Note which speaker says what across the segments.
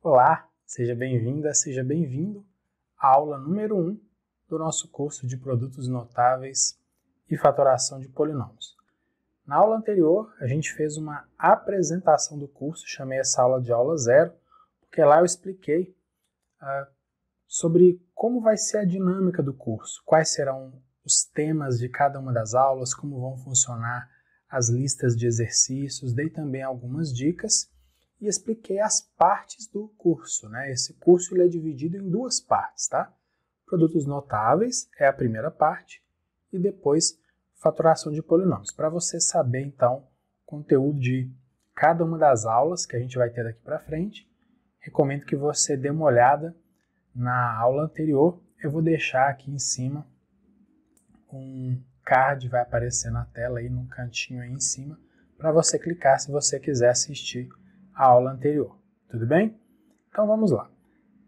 Speaker 1: Olá, seja bem-vinda, seja bem-vindo à aula número 1 do nosso curso de Produtos Notáveis e Fatoração de Polinômios. Na aula anterior, a gente fez uma apresentação do curso, chamei essa aula de aula 0, porque lá eu expliquei sobre como vai ser a dinâmica do curso, quais serão os temas de cada uma das aulas, como vão funcionar as listas de exercícios, dei também algumas dicas e expliquei as partes do curso, né? Esse curso ele é dividido em duas partes, tá? Produtos notáveis é a primeira parte e depois fatoração de polinômios. Para você saber, então, o conteúdo de cada uma das aulas que a gente vai ter daqui para frente, recomendo que você dê uma olhada na aula anterior. Eu vou deixar aqui em cima um card, vai aparecer na tela aí, num cantinho aí em cima, para você clicar se você quiser assistir a aula anterior. Tudo bem? Então vamos lá.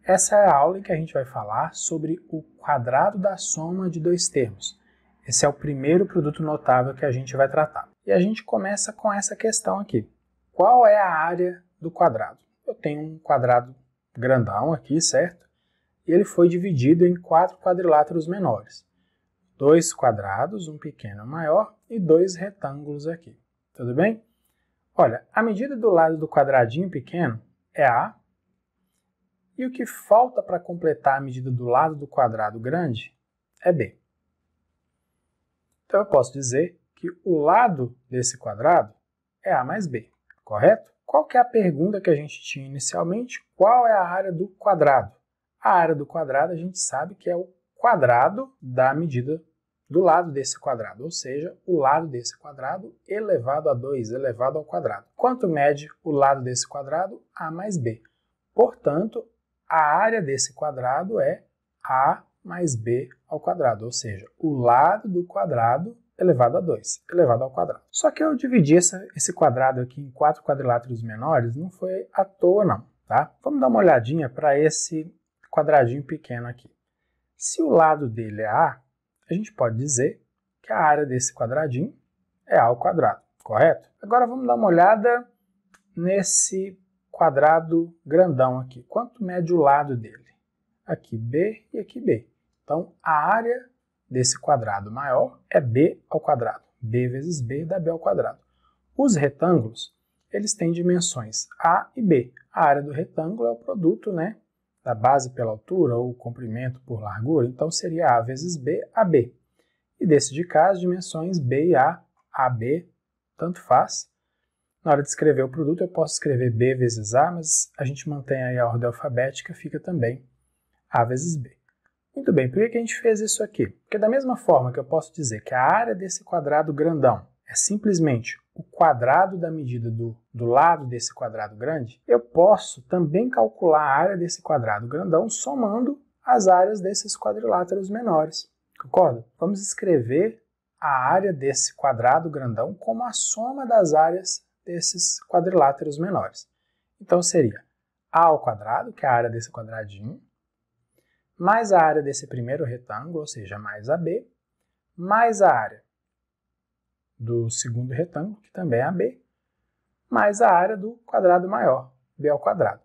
Speaker 1: Essa é a aula em que a gente vai falar sobre o quadrado da soma de dois termos. Esse é o primeiro produto notável que a gente vai tratar. E a gente começa com essa questão aqui. Qual é a área do quadrado? Eu tenho um quadrado grandão aqui, certo? E ele foi dividido em 4 quadriláteros menores. 2 quadrados, um pequeno e um maior, e 2 retângulos aqui. Tudo bem? Olha, a medida do lado do quadradinho pequeno é A, e o que falta para completar a medida do lado do quadrado grande é B. Então eu posso dizer que o lado desse quadrado é A mais B, correto? Qual que é a pergunta que a gente tinha inicialmente? Qual é a área do quadrado? A área do quadrado a gente sabe que é o quadrado da medida do lado desse quadrado, ou seja, o lado desse quadrado elevado a 2, elevado ao quadrado. Quanto mede o lado desse quadrado? A mais B. Portanto, a área desse quadrado é A mais B ao quadrado, ou seja, o lado do quadrado elevado a 2, elevado ao quadrado. Só que eu dividi esse quadrado aqui em 4 quadriláteros menores, não foi à toa não, tá? Vamos dar uma olhadinha para esse quadradinho pequeno aqui. Se o lado dele é A, a gente pode dizer que a área desse quadradinho é A ao quadrado, correto? Agora vamos dar uma olhada nesse quadrado grandão aqui. Quanto mede o lado dele? Aqui B e aqui B. Então, a área desse quadrado maior é B ao quadrado. B vezes B dá B ao quadrado. Os retângulos, eles têm dimensões A e B. A área do retângulo é o produto, né, da base pela altura ou comprimento por largura, então seria A vezes B, AB. E desse de cá, as dimensões B e A, AB, tanto faz. Na hora de escrever o produto, eu posso escrever B vezes A, mas a gente mantém aí a ordem alfabética, fica também A vezes B. Muito bem, por que a gente fez isso aqui? Porque da mesma forma que eu posso dizer que a área desse quadrado grandão é simplesmente o quadrado da medida do lado desse quadrado grande, eu posso também calcular a área desse quadrado grandão somando as áreas desses quadriláteros menores. Concorda? Vamos escrever a área desse quadrado grandão como a soma das áreas desses quadriláteros menores. Então seria A ao quadrado, que é a área desse quadradinho, mais a área desse primeiro retângulo, ou seja, mais AB, mais a área do segundo retângulo, que também é AB, mais a área do quadrado maior, B ao quadrado.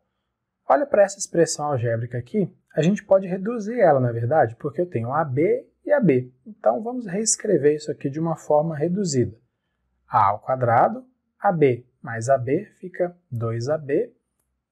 Speaker 1: Olha para essa expressão algébrica aqui, a gente pode reduzir ela, na verdade, porque eu tenho AB e AB. Então, vamos reescrever isso aqui de uma forma reduzida. A ao quadrado, AB mais AB fica 2AB,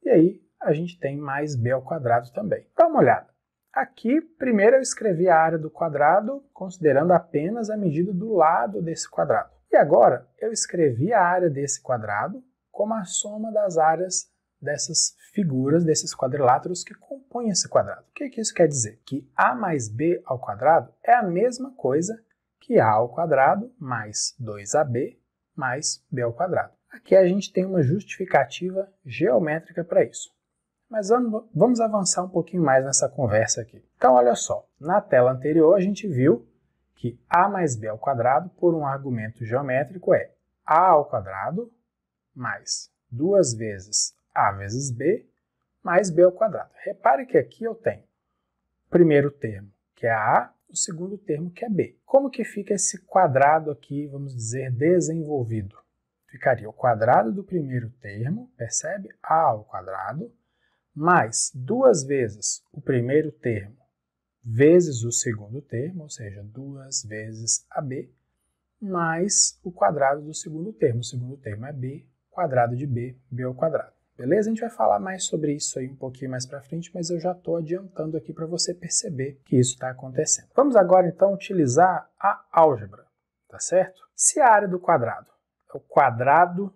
Speaker 1: e aí a gente tem mais B ao quadrado também. Dá uma olhada. Aqui, primeiro eu escrevi a área do quadrado, considerando apenas a medida do lado desse quadrado. E agora, eu escrevi a área desse quadrado como a soma das áreas dessas figuras, desses quadriláteros que compõem esse quadrado. O que isso quer dizer? Que A mais B ao quadrado é a mesma coisa que A ao quadrado mais 2AB mais B ao quadrado. Aqui a gente tem uma justificativa geométrica para isso. Mas vamos avançar um pouquinho mais nessa conversa aqui. Então, olha só, na tela anterior a gente viu que A mais B ao quadrado, por um argumento geométrico, é A ao quadrado mais 2 vezes A vezes B mais B ao quadrado. Repare que aqui eu tenho o primeiro termo, que é A, o segundo termo, que é B. Como que fica esse quadrado aqui, vamos dizer, desenvolvido? Ficaria o quadrado do primeiro termo, percebe? A ao quadrado, mais 2 vezes o primeiro termo vezes o segundo termo, ou seja, 2 vezes AB, mais o quadrado do segundo termo. O segundo termo é B, quadrado de B, B ao quadrado. Beleza? A gente vai falar mais sobre isso aí um pouquinho mais para frente, mas eu já estou adiantando aqui para você perceber que isso está acontecendo. Vamos agora, então, utilizar a álgebra, tá certo? Se a área do quadrado é o quadrado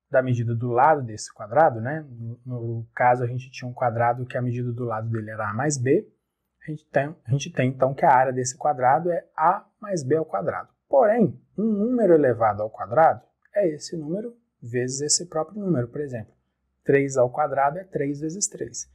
Speaker 1: da medida do lado desse quadrado, né? No caso, a gente tinha um quadrado que a medida do lado dele era A mais B, a gente tem então que a área desse quadrado é A mais B ao quadrado. Porém, um número elevado ao quadrado é esse número vezes esse próprio número. Por exemplo, 3 ao quadrado é 3 vezes 3.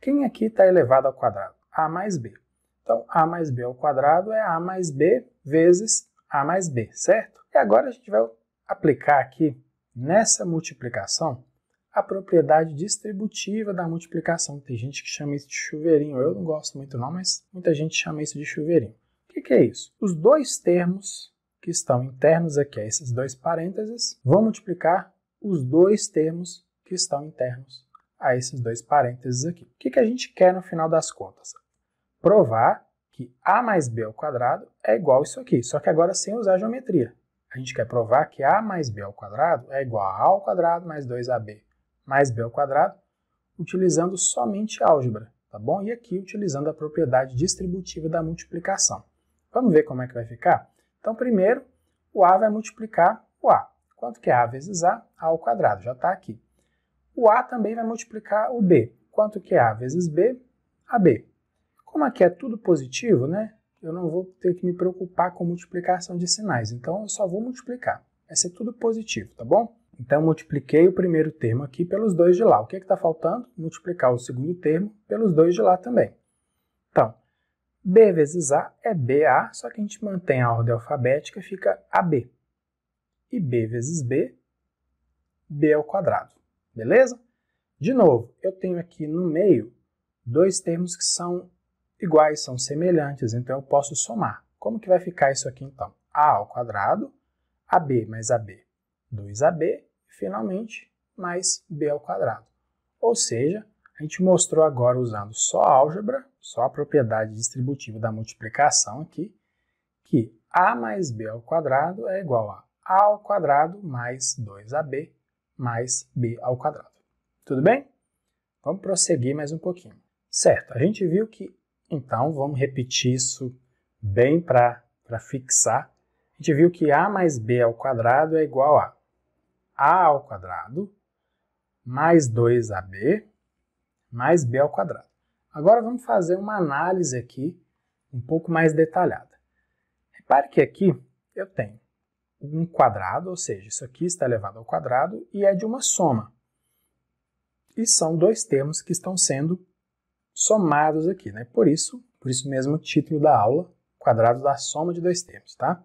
Speaker 1: Quem aqui está elevado ao quadrado? A mais B. Então, A mais B ao quadrado é A mais B vezes A mais B, certo? E agora a gente vai aplicar aqui, nessa multiplicação, a propriedade distributiva da multiplicação. Tem gente que chama isso de chuveirinho. Eu não gosto muito não, mas muita gente chama isso de chuveirinho. O que é isso? Os dois termos que estão internos aqui a esses dois parênteses vão multiplicar os dois termos que estão internos a esses dois parênteses aqui. O que a gente quer no final das contas? Provar que A mais B ao quadrado é igual a isso aqui, só que agora sem usar geometria. A gente quer provar que A mais B ao quadrado é igual a A ao quadrado mais 2AB mais B ao quadrado, utilizando somente álgebra, tá bom? E aqui utilizando a propriedade distributiva da multiplicação. Vamos ver como é que vai ficar? Então, primeiro, o A vai multiplicar o A. Quanto que é A vezes A? A ao quadrado, já está aqui. O A também vai multiplicar o B. Quanto que é A vezes B? AB. Como aqui é tudo positivo, né? Eu não vou ter que me preocupar com multiplicação de sinais, então eu só vou multiplicar. Vai ser tudo positivo, tá bom? Então, eu multipliquei o primeiro termo aqui pelos dois de lá. O que está faltando? Multiplicar o segundo termo pelos dois de lá também. Então, B vezes A é BA, só que a gente mantém a ordem alfabética e fica AB. E B vezes B, B ao quadrado. Beleza? De novo, eu tenho aqui no meio dois termos que são iguais, são semelhantes, então eu posso somar. Como que vai ficar isso aqui então? A ao quadrado, AB mais AB, 2AB, e finalmente mais B ao quadrado. Ou seja, a gente mostrou agora usando só a álgebra, só a propriedade distributiva da multiplicação aqui, que A mais B ao quadrado é igual a A ao quadrado mais 2AB mais B ao quadrado. Tudo bem? Vamos prosseguir mais um pouquinho. Certo, a gente viu que, então, vamos repetir isso bem para fixar. A gente viu que A mais B ao quadrado é igual a A ao quadrado mais 2AB mais B ao quadrado. Agora vamos fazer uma análise aqui um pouco mais detalhada. Repare que aqui eu tenho um quadrado, ou seja, isso aqui está elevado ao quadrado e é de uma soma. E são dois termos que estão sendo somados aqui, né? Por isso mesmo o título da aula, quadrado da soma de dois termos, tá?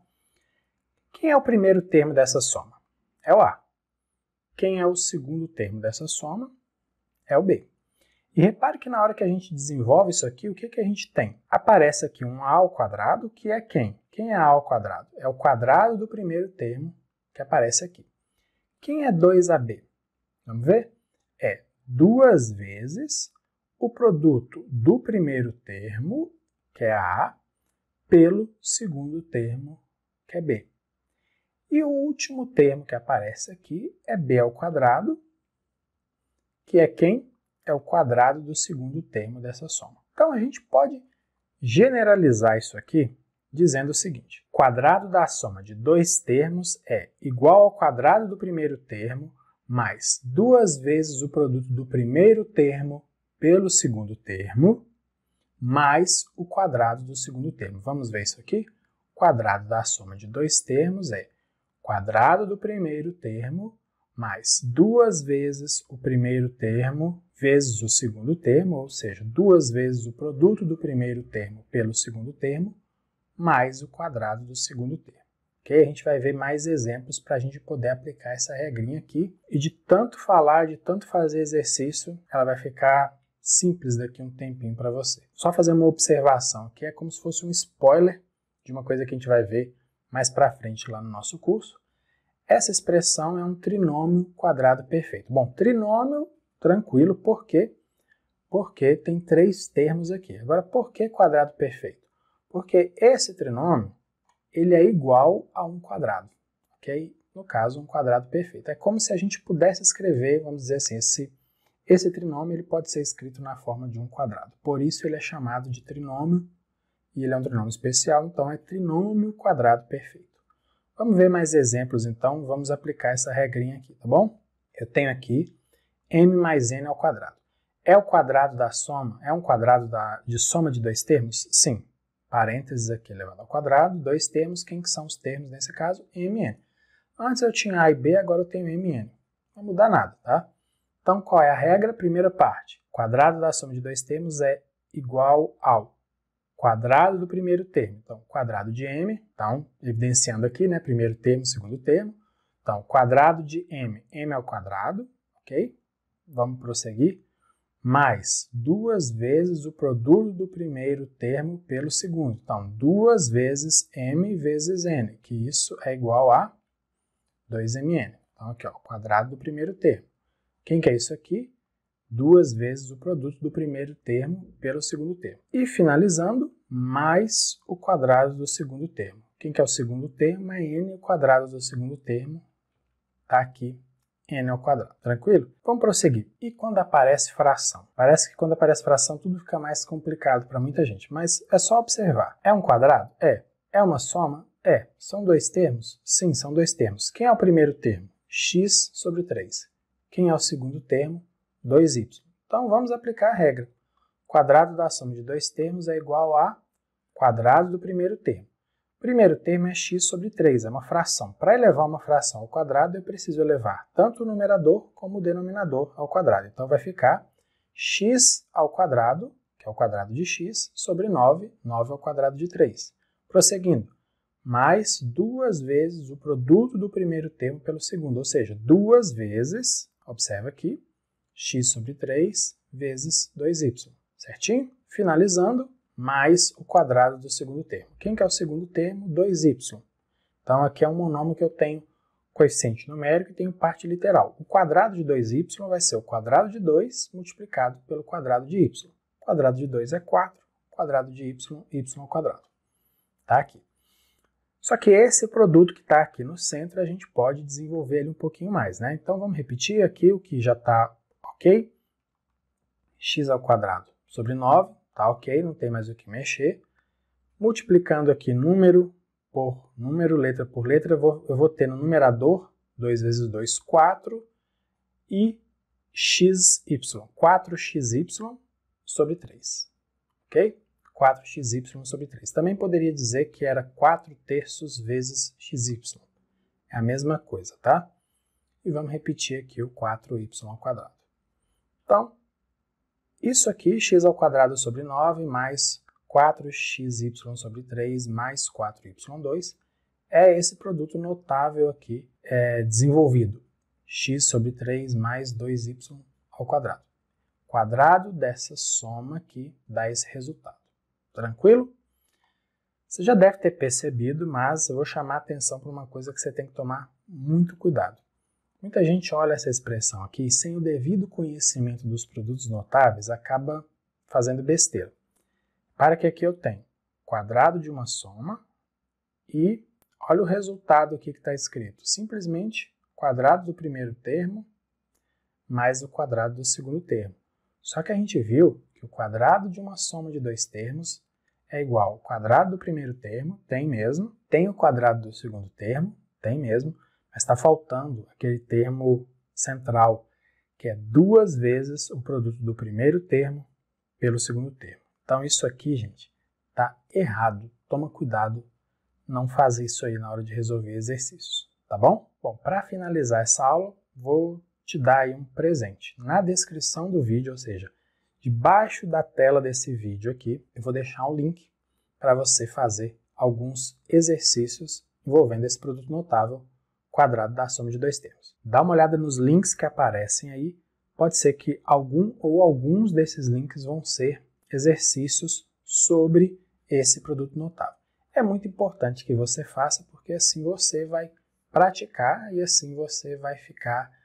Speaker 1: Quem é o primeiro termo dessa soma? É o A. Quem é o segundo termo dessa soma? É o B. E repare que na hora que a gente desenvolve isso aqui, o que a gente tem? Aparece aqui um A ao quadrado, que é quem? Quem é A ao quadrado? É o quadrado do primeiro termo que aparece aqui. Quem é 2AB? Vamos ver? É 2 vezes o produto do primeiro termo, que é A, pelo segundo termo, que é B. E o último termo que aparece aqui é B ao quadrado, que é quem? É o quadrado do segundo termo dessa soma. Então, a gente pode generalizar isso aqui dizendo o seguinte: o quadrado da soma de dois termos é igual ao quadrado do primeiro termo mais 2 vezes o produto do primeiro termo pelo segundo termo mais o quadrado do segundo termo. Vamos ver isso aqui? O quadrado da soma de dois termos é quadrado do primeiro termo mais 2 vezes o primeiro termo vezes o segundo termo, ou seja, 2 vezes o produto do primeiro termo pelo segundo termo, mais o quadrado do segundo termo. Okay? A gente vai ver mais exemplos para a gente poder aplicar essa regrinha aqui. E de tanto falar, de tanto fazer exercício, ela vai ficar simples daqui a um tempinho para você. Só fazer uma observação, que é como se fosse um spoiler de uma coisa que a gente vai ver mais para frente lá no nosso curso. Essa expressão é um trinômio quadrado perfeito. Bom, trinômio tranquilo, porque Porque tem 3 termos aqui. Agora, por que quadrado perfeito? Porque esse trinômio ele é igual a um quadrado, ok? No caso, um quadrado perfeito. É como se a gente pudesse escrever, vamos dizer assim, esse trinômio ele pode ser escrito na forma de um quadrado. Por isso ele é chamado de trinômio, e ele é um trinômio especial, então é trinômio quadrado perfeito. Vamos ver mais exemplos, então, vamos aplicar essa regrinha aqui, tá bom? Eu tenho aqui m mais n ao quadrado. É o quadrado da soma? É um quadrado de soma de 2 termos? Sim. Parênteses aqui elevado ao quadrado, 2 termos. Quem que são os termos nesse caso? m e n. Antes eu tinha a e b, agora eu tenho m e n. Não vai mudar nada, tá? Então, qual é a regra? Primeira parte. Quadrado da soma de 2 termos é igual ao quadrado do primeiro termo. Então, quadrado de m, então, evidenciando aqui, né? Primeiro termo, segundo termo. Então, quadrado de m, m ao quadrado, ok? Vamos prosseguir. Mais 2 vezes o produto do primeiro termo pelo segundo. Então, 2 vezes m vezes n, que isso é igual a 2mn. Então, aqui, ó, quadrado do primeiro termo. Quem que é isso aqui? 2 vezes o produto do primeiro termo pelo segundo termo. E finalizando, mais o quadrado do segundo termo. Quem que é o segundo termo? É n, o quadrado do segundo termo está aqui, n ao quadrado. Tranquilo? Vamos prosseguir. E quando aparece fração? Parece que quando aparece fração tudo fica mais complicado para muita gente, mas é só observar. É um quadrado? É. É uma soma? É. São 2 termos? Sim, são 2 termos. Quem é o primeiro termo? X sobre 3. Quem é o segundo termo? 2y. Então vamos aplicar a regra. Quadrado da soma de 2 termos é igual a quadrado do primeiro termo. O primeiro termo é x sobre 3, é uma fração. Para elevar uma fração ao quadrado, eu preciso elevar tanto o numerador como o denominador ao quadrado. Então vai ficar x ao quadrado, que é o quadrado de x, sobre 9, 9 ao quadrado de 3. Prosseguindo, mais 2 vezes o produto do primeiro termo pelo segundo, ou seja, 2 vezes, observa aqui, x sobre 3 vezes 2y, certinho? Finalizando, mais o quadrado do segundo termo. Quem que é o segundo termo? 2y. Então, aqui é um monômio que eu tenho coeficiente numérico e tenho parte literal. O quadrado de 2y vai ser o quadrado de 2 multiplicado pelo quadrado de y. O quadrado de 2 é 4, o quadrado de y ao quadrado. Tá aqui. Só que esse produto que está aqui no centro, a gente pode desenvolver ele um pouquinho mais, né? Então, vamos repetir aqui o que já está ok. X ao quadrado sobre 9, tá ok, não tem mais o que mexer. Multiplicando aqui número por número, letra por letra, eu vou ter no numerador 2 vezes 2, 4, e xy, 4xy sobre 3, ok? 4xy sobre 3. Também poderia dizer que era 4 terços vezes xy. É a mesma coisa, tá? E vamos repetir aqui o 4y ao quadrado. Então, isso aqui, x ao quadrado sobre 9 mais 4xy sobre 3 mais 4y2, é esse produto notável aqui desenvolvido. X sobre 3 mais 2y ao quadrado. Quadrado dessa soma aqui dá esse resultado. Tranquilo? Você já deve ter percebido, mas eu vou chamar a atenção para uma coisa que você tem que tomar muito cuidado. Muita gente olha essa expressão aqui e sem o devido conhecimento dos produtos notáveis acaba fazendo besteira. Para que aqui eu tenho quadrado de uma soma e olha o resultado aqui que está escrito. Simplesmente quadrado do primeiro termo mais o quadrado do segundo termo. Só que a gente viu que o quadrado de uma soma de 2 termos é igual ao quadrado do primeiro termo, tem mesmo, tem o quadrado do segundo termo, tem mesmo, mas está faltando aquele termo central, que é 2 vezes o produto do primeiro termo pelo segundo termo. Então isso aqui, gente, está errado. Toma cuidado, não fazer isso aí na hora de resolver exercícios, tá bom? Bom, para finalizar essa aula, vou te dar aí um presente. Na descrição do vídeo, ou seja, debaixo da tela desse vídeo aqui, eu vou deixar um link para você fazer alguns exercícios envolvendo esse produto notável, quadrado da soma de 2 termos. Dá uma olhada nos links que aparecem aí, pode ser que algum ou alguns desses links vão ser exercícios sobre esse produto notável. É muito importante que você faça, porque assim você vai praticar e assim você vai ficar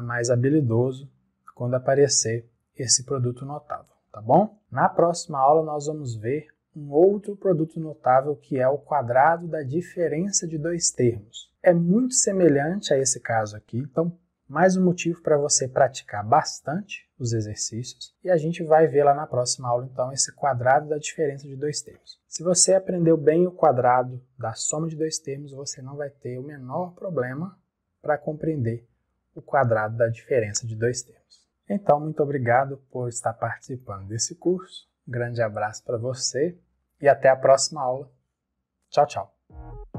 Speaker 1: mais habilidoso quando aparecer esse produto notável, tá bom? Na próxima aula nós vamos ver um outro produto notável que é o quadrado da diferença de dois termos. É muito semelhante a esse caso aqui, então mais um motivo para você praticar bastante os exercícios e a gente vai ver lá na próxima aula então esse quadrado da diferença de dois termos. Se você aprendeu bem o quadrado da soma de dois termos, você não vai ter o menor problema para compreender o quadrado da diferença de dois termos. Então, muito obrigado por estar participando desse curso. Um grande abraço para você e até a próxima aula. Tchau, tchau!